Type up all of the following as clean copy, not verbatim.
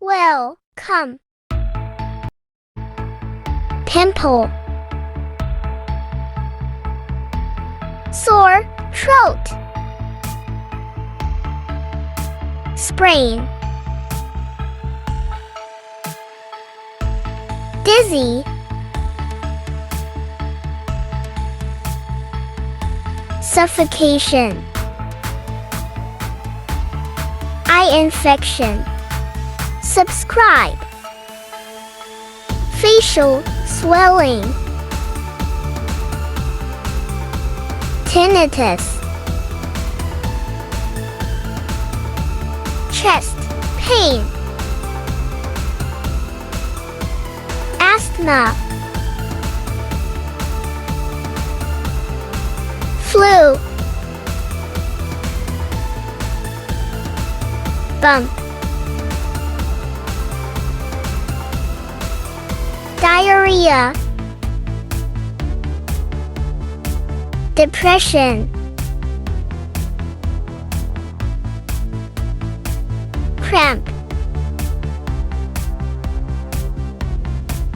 Well, come. Pimple. Sore throat. Sprain. Dizzy. Suffocation. Eye infection. Subscribe. Facial swelling. Tinnitus. Chest pain. Asthma. Flu. Bump. Diarrhea. Depression. Cramp.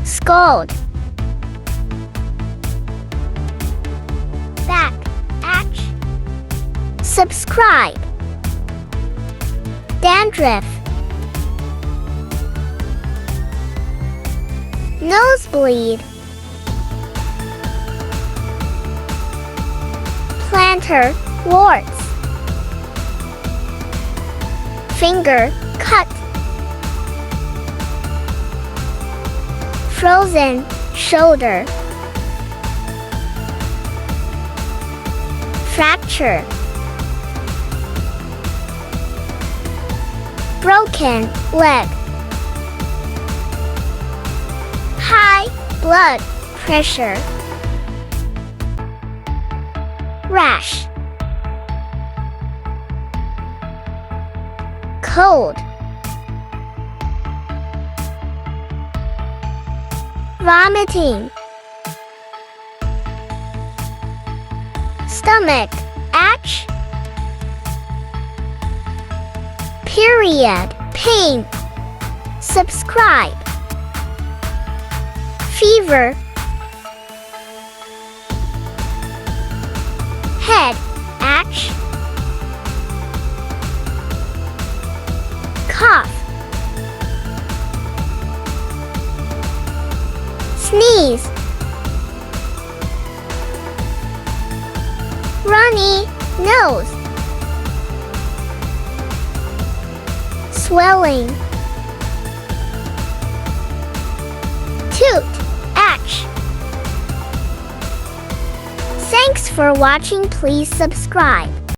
Scald. Back ache. Subscribe. Dandruff. Nosebleed. Plantar warts. Finger cut. Frozen shoulder. Fracture. Broken leg. High blood pressure. Rash. Cold. Vomiting. Stomach ache. Period pain. Subscribe. Fever. Head ache. Cough. Sneeze. Runny nose. Swelling. Toot ache. Thanks for watching. Please subscribe.